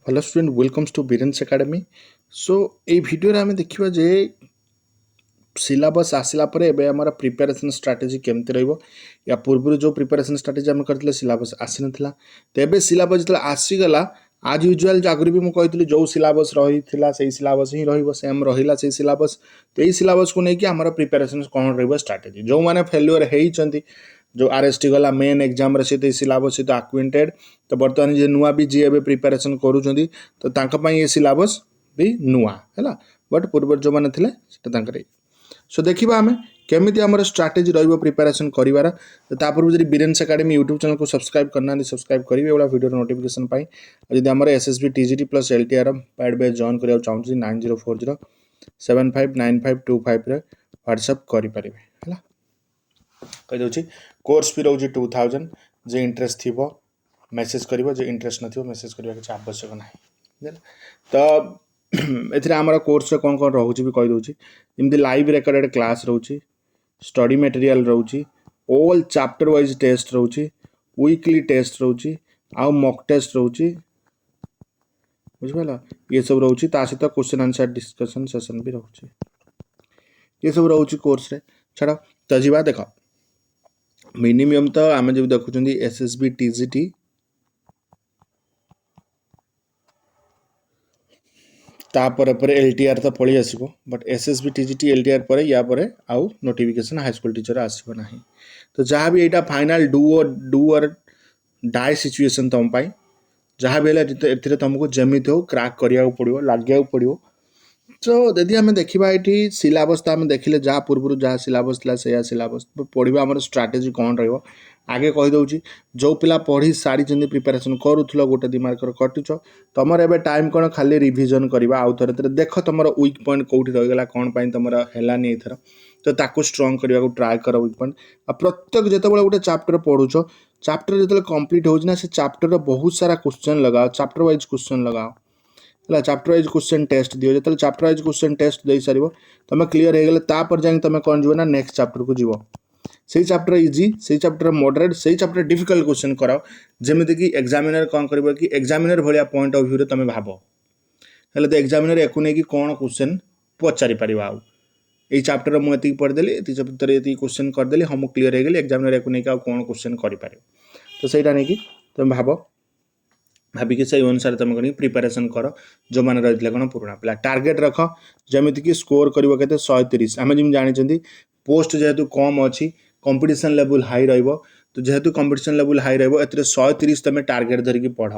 Hello student welcomes to Biren's academy. So ये video आम देखा जे सिलेबस आसला परे एबे हमारा प्रिपरेशन स्ट्रैटेजी केमती रहिबो या पूर्व जो प्रिपरेशन स्ट्रैटेजी आम करथिले सिलेबस आसी नथिला तो एबे सिलेबस जतले आसीगला आज यूजुअल आगुरी भी मुझे जो सिलेबस रही से सिलेबस ही रहिबो सेम रहिला से सिलेबस तो यही सिलेबस को लेकिन आम प्रिपरेशन कौन रहिबो स्ट्रैटेजी जो मैंने फेल्युअर होइचंती जो आरएसटी गला मेन एग्जाम रे सिलेबस सहित आक्वेंटेड तो बर्तमान जे नुआ भी जी एबे प्रिपरेशन करूछंती तो तांका पई ये सिलेबस भी नुआ हैला बट पूर्व जो माने थिले सेटा तांकर सो देखा आम केमी आम स्ट्राटेजी रिपेरेसन कर पूर्व जब बीरेन्स एकेडमी यूट्यूब चैनल को सब्सक्राइब करना सब्सक्राइब करेंगे एवं वीडियो नोटिफिकेशन पाई जब आम SSB TGT plus LTR pad batch join करने चाहूँ 9040759525 व्हाट्सएप करेंगे है कहीदे कोर्स भी रोचे 2000 जे इंटरेस्ट थी मेसेज कर इंटरेस्ट न मेसेज करने किसी आवश्यक ना तो एथिरे आमर कोर्स कौन कौन रोचे भी कहीदे जमी लाइव रेकर्डेड क्लास रोचे स्टडी मटेरियल रोचे ऑल चैप्टर वाइज टेस्ट रोचे वीकली टेस्ट रोचे आउ मॉक टेस्ट रोचे बुझिपाल ये सब रोचे सहित क्वेश्चन आंसर डिस्कशन सेशन भी रोचे ये सब रोचे कोर्स रे छाड़ तो जी देख मिनिमम तो आम जब देखुं एसएसबी टीजीटी तापर पर एलटीआर तो पलि आसो बट एसएसबी टीजीटी एलटीआर पर या पर आउ नोटिफिकेशन हाईस्कूल टीचर आसो ना तो जहाँ भी यहाँ फाइनाल डू और डाई सिचुएशन तुम जहाँ भी है तुमको जमी हो क्रैक करा पड़ो लगे पड़ो तो यदि आम देखा ये सिलेबस तो आम देखिले जहाँ पूर्व जहाँ सिलेबस था से सिलेबस पढ़ा आम स्ट्राटेजी कौन रही आगे कहीदे जो पिला पढ़ी सारी प्रिपेरेसन करूल गोटे दी मार्कर कटुच तुम एवं टाइम कौन खाली रिविजन करवा आउ थे देख तुम वीक पॉइंट कौटी रहीगला कौन तुम है एथर तो ताकू स्ट्रंग करने को ट्राए कर वीक पॉइंट आ प्रत्येक जिते गोटे चैप्टर पढ़ुच चैप्टर जो कम्प्लीट होना से चैप्टर बहुत सारा क्वेश्चन लगाओ चैप्टर वाइज क्वेश्चन लगाओ है चैप्टर वाइज क्वेश्चन टेस्ट दियो जो चैप्टर वाइज क्वेश्चन टेस्ट दे सार तुम क्लीयर हो गले जाए तुम कौन जीव ना नेक्स्ट चैप्टर को जीव से चैप्टर इजी से चैप्टर मॉडरेट से चैप्टर डिफिकल्ट क्वेश्चन कराओ जमीती कि एग्जामिनर कौन कर कि examiner Bhaya point of view तुम भाव हेल्ले तो एग्जामिनर या नहीं कि कौन क्वेश्चन पचारि पार आउ ये चैप्टर मुझे पढ़देली ये क्वेश्चन करदेली हाँ मुझे क्लीयर हो गली एग्जामिनर या नहीं कि कौन क्वेश्चन कर तो सहीटा नहीं कि तुम भाव भाविक से अनुसार तुम कहीं प्रिपेरेसन कर जो मैंने रही कौन पुराणा पिला टार्गेट रख जमीती कि स्कोर कर 130 आम जमी जानी पोस्ट जेहेतु कम अच्छी कंपटीशन लेवल हाई तो जेहेतु कंपटीशन लेवल हाई रही 130 तुम टार्गेट धरिकी पढ़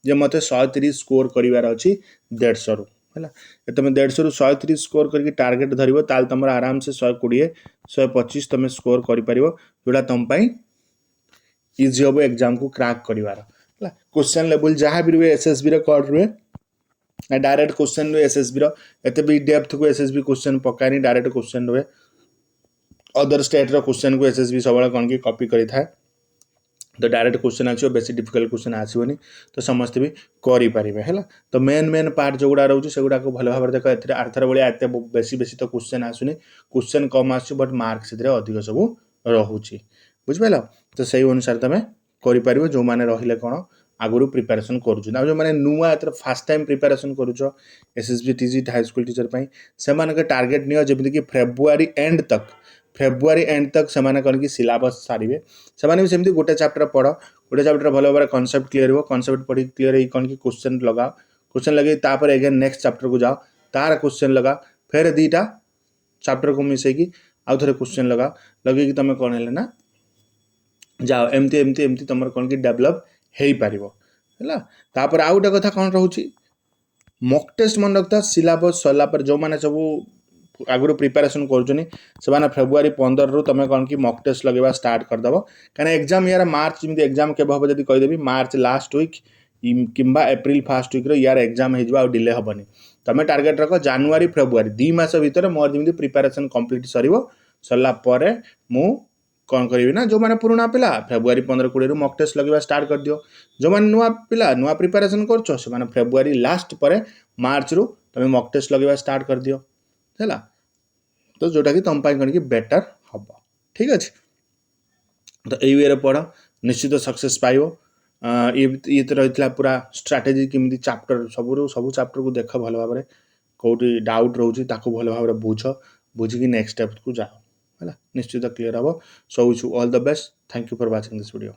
जे मत 130 स्कोर करार अच्छी 150 रु है तुम 150 रु 130 स्कोर करके टार्गेट धरब ताल तुम आराम से 120 125 तुम स्कोर कर जोड़ा तुम इजी हम एग्जाम को क्रैक कर क्वेश्चन लेवल जहाँ भी रुए एसएसबी कट रुए डायरेक्ट क्वेश्चन रुए एसएसबी एत भी डेप्थ को एसएसबी क्वेश्चन पकानी डायरेक्ट क्वेश्चन रुए अदर स्टेट रो क्वेश्चन को एसएसबी सब कौन की कॉपी करी था तो डायरेक्ट क्वेश्चन आसो बेसी डिफिकल्ट क्वेश्चन आसोनी तो समस्त भी करें है तो मेन पार्ट जो गुड़ा रोचे से गुड़ा भल भाव देख आर्थर भाया एत बेसी बेसी तो क्वेश्चन आसुनी क्वेश्चन कम आस बट मार्क से अधिक सब रोचे बुझिपाल तो सही अनुसार तुम कर जो मैंने रहिले कौन आगुरी प्रिपेरेसन कर जो मैंने नुआ एथर फास्ट टाइम प्रिपेरेसन करुच एसएसबी टीजीटी हाईस्कूल टीचर से टार्गेट नियो जमीती कि फेब्रुआरी एंड तक से कौन कि सिलेबस सारे से भी सेमती गोटे चैप्टर पढ़ गोटे चैप्टर भल भाव कॉन्सेप्ट क्लीयर हो कॉन्सेप्ट पढ़ी क्लीयर हो कौन कि क्वेश्चन लगाओ क्वेश्चन लगे तापर अगेन नेक्स्ट चैप्टर को जाओ तार क्वेश्चन लगा फिर दीटा चैप्टर को मिसेकी आउ थे क्वेश्चन लगा लगे तुम कौन है ना जाओ एमती एमती एमती तुम कौन कि डेभलप हो पार तापर आउ गोटे कथा कौन रोचे मॉक टेस्ट मन रखता सिलेबस सरला जो मैंने सब आगुरी प्रिपेरेसन कर फेब्रुआरी 15 रु तुम कौन कि मॉक टेस्ट लगेगा स्टार्ट करदेव कहीं एग्जाम यार मार्च जमी एग्जाम के हम जब कहीदेवी मार्च लास्ट वीक किंबा एप्रिल फास्ट वीक यार एग्जाम हो डिले हेनी तुम टार्गेट रख जानुआरी फेब्रुआरी 2 मास भितर मोर जमी प्रिपेरेसन कंप्लीट सरला मु कौन करी ना जो मैंने पुराना पिला फेब्रुआरी 15-20 रु मॉक टेस्ट लगेगा स्टार्ट कर दियो जो मैंने नुआ पिला नुआ प्रिपेरेसन कर फेब्रुआरी लास्ट पर मार्च रु तुम मॉक टेस्ट लगेगा स्टार्ट कर दियो है तो जोटा कि तुम कौन कि बेटर हम ठीक अच्छे तो यही वे पढ़ निश्चित सक्सेस पाइब ଇଏ ତ ରହିଥିଲା ପୁରା ଷ୍ଟ୍ରାଟେଜି କେମିତି ଚାପ୍ଟର ସବୁ ଚାପ୍ଟରକୁ ଦେଖ ଭଲ ଭାବରେ କେଉଁଠି ଡାଉଟ୍ ରହୁଛି ତାକୁ ଭଲ ଭାବରେ ବୁଝିକି ନେକ୍ସଟ ଷ୍ଟେପ୍କୁ ଯାଅ ହେଲା ନିଶ୍ଚିତ କ୍ଲିୟର ହେବ। So wish you all the best. Thank you for watching this video.